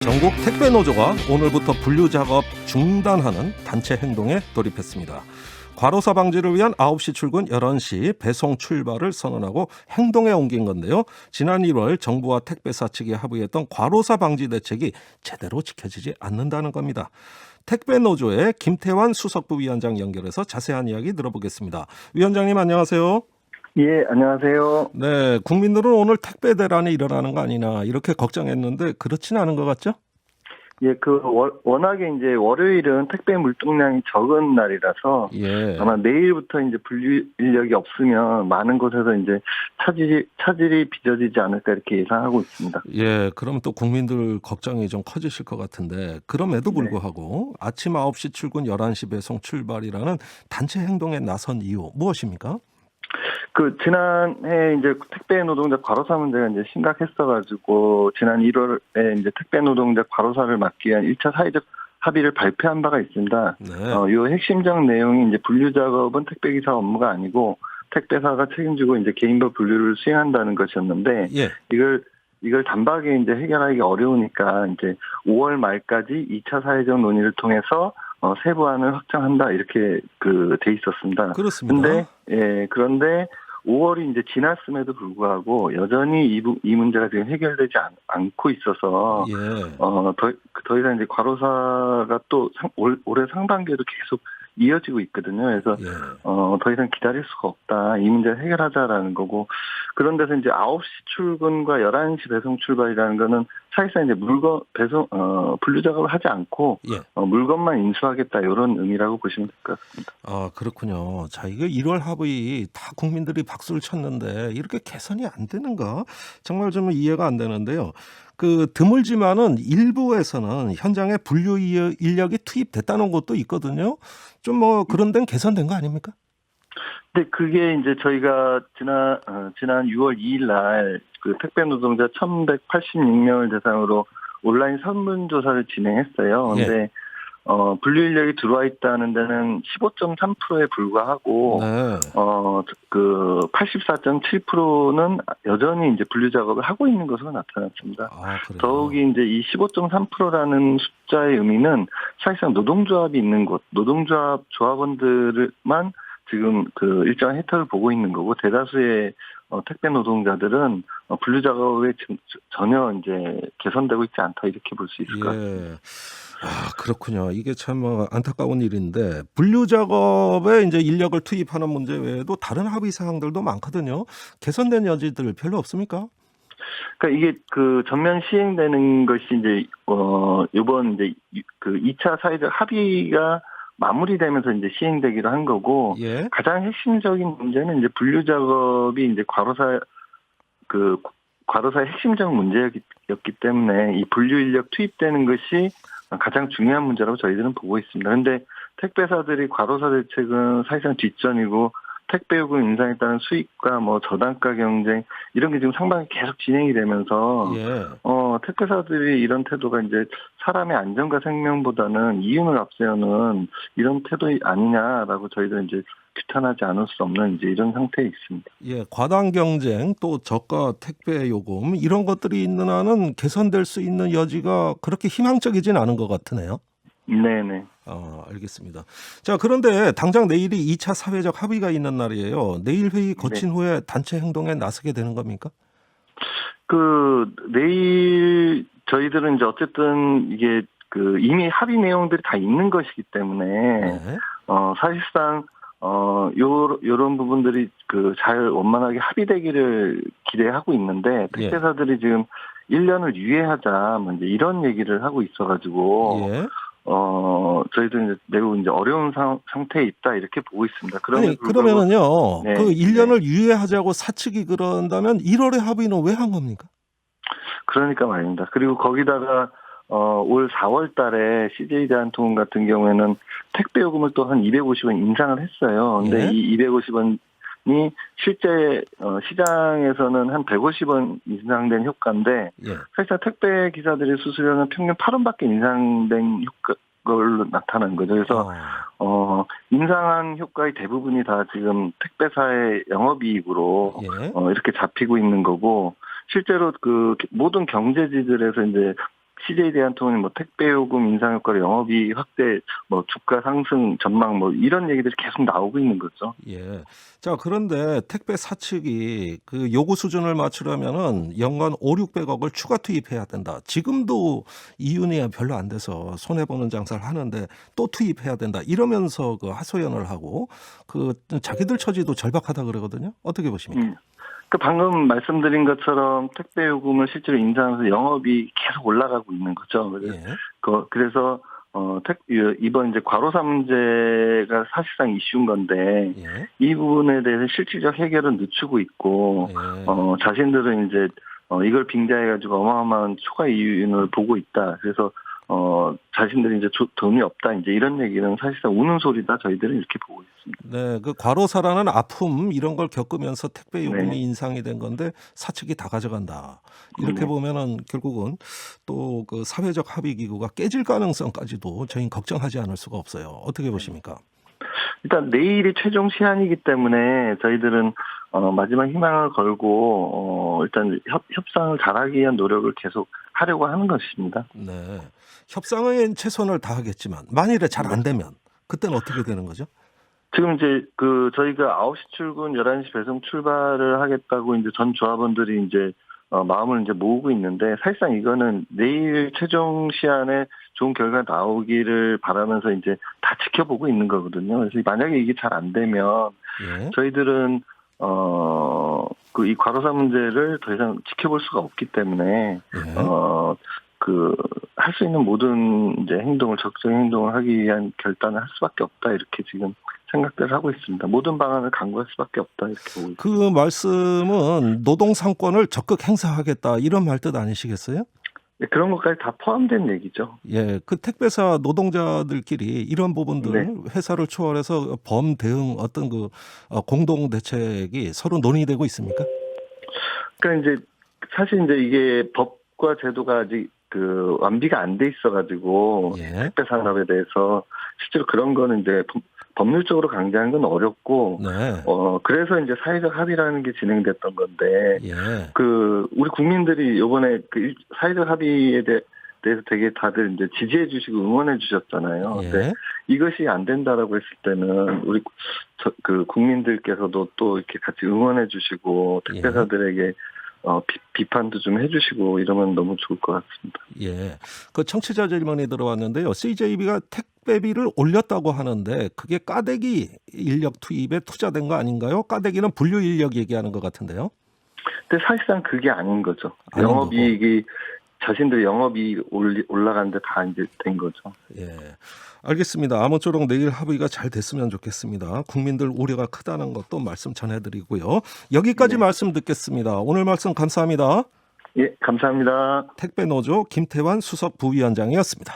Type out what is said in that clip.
전국 택배노조가 오늘부터 분류 작업 중단하는 단체 행동에 돌입했습니다. 과로사 방지를 위한 9시 출근 11시 배송 출발을 선언하고 행동에 옮긴 건데요. 지난 1월 정부와 택배사 측이 합의했던 과로사 방지 대책이 제대로 지켜지지 않는다는 겁니다. 택배노조의 김태환 수석부 위원장 연결해서 자세한 이야기 들어보겠습니다. 위원장님 안녕하세요. 예, 안녕하세요. 네, 국민들은 오늘 택배 대란이 일어나는 거 아니냐 이렇게 걱정했는데 그렇지는 않은 것 같죠? 예, 워낙에 이제 월요일은 택배 물동량이 적은 날이라서 예. 아마 내일부터 이제 분류 인력이 없으면 많은 곳에서 이제 차질이 빚어지지 않을까 이렇게 예상하고 있습니다. 예, 그럼 또 국민들 걱정이 좀 커지실 것 같은데 그럼에도 불구하고 아침 9시 출근 11시 배송 출발이라는 단체 행동에 나선 이유 무엇입니까? 지난해 이제 택배 노동자 과로사 문제가 이제 심각했어가지고 지난 1월에 이제 택배 노동자 과로사를 막기 위한 1차 사회적 합의를 발표한 바가 있습니다. 네. 요 핵심적 내용이 이제 분류 작업은 택배기사 업무가 아니고 택배사가 책임지고 이제 개인별 분류를 수행한다는 것이었는데 예. 이걸 단박에 이제 해결하기 어려우니까 이제 5월 말까지 2차 사회적 논의를 통해서 세부안을 확정한다 이렇게 돼 있었습니다. 그렇습니다. 그런데 5월이 이제 지났음에도 불구하고 여전히 이 문제가 지금 해결되지 않고 있어서 예. 더 이상 이제 과로사가 또 올해 상반기에도 계속 이어지고 있거든요. 그래서 예. 더 이상 기다릴 수가 없다. 이 문제를 해결하자라는 거고 그런 데서 이제 9시 출근과 11시 배송 출발이라는 거는 사실상 이제 물건 배송 분류 작업을 하지 않고 예. 물건만 인수하겠다 이런 의미라고 보시면 될 것 같습니다. 아, 그렇군요. 자, 이거 1월 합의 다 국민들이 박수를 쳤는데 이렇게 개선이 안 되는가? 정말 좀 이해가 안 되는데요. 드물지만은 일부에서는 현장에 분류 인력이 투입됐다는 것도 있거든요. 좀 그런 데는 개선된 거 아닙니까? 근데 그게 이제 저희가 지난 6월 2일 날 택배 노동자 1,186명을 대상으로 온라인 설문조사를 진행했어요. 예. 근데 분류 인력이 들어와 있다는 데는 15.3%에 불과하고 네. 84.7%는 여전히 이제 분류 작업을 하고 있는 것으로 나타났습니다. 아, 그래요. 더욱이 이제 이 15.3%라는 숫자의 의미는 사실상 노동조합이 있는 곳, 노동조합 조합원들만 지금 일정한 혜택을 보고 있는 거고 대다수의 택배 노동자들은 분류 작업에 전혀 이제 개선되고 있지 않다 이렇게 볼 수 있을 것 같습니다. 예. 아, 그렇군요. 이게 참 안타까운 일인데 분류 작업에 이제 인력을 투입하는 문제 외에도 다른 합의 사항들도 많거든요. 개선된 여지들 별로 없습니까? 그러니까 이게 전면 시행되는 것이 이제 이번 이제 2차 사회적 합의가 마무리되면서 이제 시행되기로 한 거고 예. 가장 핵심적인 문제는 이제 분류 작업이 이제 과로사의 핵심적 문제였기 때문에 이 분류 인력 투입되는 것이 가장 중요한 문제라고 저희들은 보고 있습니다. 그런데 택배사들이 과로사 대책은 사실상 뒷전이고 택배 요금 인상에 따른 수익과 저단가 경쟁 이런 게 지금 상반기 계속 진행이 되면서 예. 택배사들이 이런 태도가 이제 사람의 안전과 생명보다는 이윤을 앞세우는 이런 태도 아니냐라고 저희들은 이제 규탄하지 않을 수 없는 이제 이런 상태에 있습니다. 예, 과당 경쟁 또 저가 택배 요금 이런 것들이 있는 한은 개선될 수 있는 여지가 그렇게 희망적이진 않은 것 같으네요. 네네. 알겠습니다. 자, 그런데 당장 내일이 2차 사회적 합의가 있는 날이에요. 내일 회의 거친 후에 단체 행동에 나서게 되는 겁니까? 내일 저희들은 이제 어쨌든 이게 이미 합의 내용들이 다 있는 것이기 때문에 네. 사실상 요런 부분들이 잘 원만하게 합의되기를 기대하고 있는데 택배사들이 지금 1년을 유예하자 이제 이런 얘기를 하고 있어가지고 예. 저희들은 이제 매우 이제 어려운 상태에 있다 이렇게 보고 있습니다. 아니, 그러면은요. 네, 1년을 유예하자고 사측이 그런다면 1월에 합의는 왜 한 겁니까? 그러니까 말입니다. 그리고 거기다가 올 4월 달에 CJ 대한통운 같은 경우에는 택배 요금을 또 한 250원 인상을 했어요. 근데 예. 이 250원이 실제 시장에서는 한 150원 인상된 효과인데 예. 사실상 택배 기사들의 수수료는 평균 8원밖에 인상된 걸로 나타난 거죠. 그래서 인상한 효과의 대부분이 다 지금 택배사의 영업이익으로 예. 이렇게 잡히고 있는 거고 실제로 모든 경제지들에서 이제 CJ 대한통운이 뭐 택배 요금 인상 효과로 영업이익 확대, 뭐 주가 상승 전망 뭐 이런 얘기들이 계속 나오고 있는 거죠. 예. 자, 그런데 택배 사측이 그 요구 수준을 맞추려면은 연간 5,600억을 추가 투입해야 된다. 지금도 이윤이 별로 안 돼서 손해 보는 장사를 하는데 또 투입해야 된다. 이러면서 그 하소연을 하고 그 자기들 처지도 절박하다 그러거든요. 어떻게 보십니까? 그 방금 말씀드린 것처럼 택배 요금을 실제로 인상하면서 영업이 계속 올라가고 있는 거죠. 예. 그래서 이번 이제 과로사 문제가 사실상 이슈인 건데 예. 이 부분에 대해서 실질적 해결은 늦추고 있고 예. 자신들은 이제 이걸 빙자해가지고 어마어마한 추가 이윤을 보고 있다. 그래서 자신들이 이제 돈이 없다. 이제 이런 얘기는 사실상 우는 소리다. 저희들은 이렇게 보고 있습니다. 네, 그 과로사라는 아픔 이런 걸 겪으면서 택배 요금이 네. 인상이 된 건데 사측이 다 가져간다. 이렇게 네. 보면은 결국은 또 그 사회적 합의 기구가 깨질 가능성까지도 저희는 걱정하지 않을 수가 없어요. 어떻게 보십니까? 일단 내일이 최종 시한이기 때문에 저희들은 마지막 희망을 걸고 일단 협상을 잘하기 위한 노력을 계속 하려고 하는 것입니다. 네, 협상에 최선을 다하겠지만 만일에 잘 안 되면 그때는 어떻게 되는 거죠? 지금 이제 저희가 9시 출근, 11시 배송 출발을 하겠다고 이제 전 조합원들이 이제 마음을 이제 모으고 있는데 사실상 이거는 내일 최종 시한에 좋은 결과 나오기를 바라면서 이제 다 지켜보고 있는 거거든요. 그래서 만약에 이게 잘 안 되면 예. 저희들은 이 과로사 문제를 더 이상 지켜볼 수가 없기 때문에 예. 할 수 있는 모든 이제 적정 행동을 하기 위한 결단을 할 수밖에 없다 이렇게 지금 생각들을 하고 있습니다. 모든 방안을 강구할 수밖에 없다 이렇게 보고 있습니다. 그 말씀은 노동 상권을 적극 행사하겠다 이런 말 뜻 아니시겠어요? 네, 그런 것까지 다 포함된 얘기죠. 예, 그 택배사 노동자들끼리 이런 부분들 네. 회사를 초월해서 범 대응 어떤 그 공동 대책이 서로 논의되고 있습니까? 그러니까 이제 사실 이제 이게 법과 제도가 아직 완비가 안 돼 있어가지고 예. 택배 산업에 대해서 실제로 그런 거는 이제 법률적으로 강제하는 건 어렵고 네. 그래서 이제 사회적 합의라는 게 진행됐던 건데 예. 우리 국민들이 이번에 사회적 합의에 대해서 되게 다들 이제 지지해 주시고 응원해 주셨잖아요. 예. 근데 이것이 안 된다라고 했을 때는 우리 국민들께서도 또 이렇게 같이 응원해 주시고 택배사들에게 비판도 좀 해주시고 이러면 너무 좋을 것 같습니다. 예. 그 청취자 질문이 들어왔는데요. CJB가 택배비를 올렸다고 하는데 그게 까대기 인력 투입에 투자된 거 아닌가요? 까대기는 분류 인력 얘기하는 것 같은데요. 근데 사실상 그게 아닌 거죠. 아닌 영업이익이 자신들 영업이익 올라가는데 다 이제 된 거죠. 예. 알겠습니다. 아무쪼록 내일 합의가 잘 됐으면 좋겠습니다. 국민들 우려가 크다는 것도 말씀 전해드리고요. 여기까지 네. 말씀 듣겠습니다. 오늘 말씀 감사합니다. 예, 감사합니다. 택배노조 김태환 수석 부위원장이었습니다.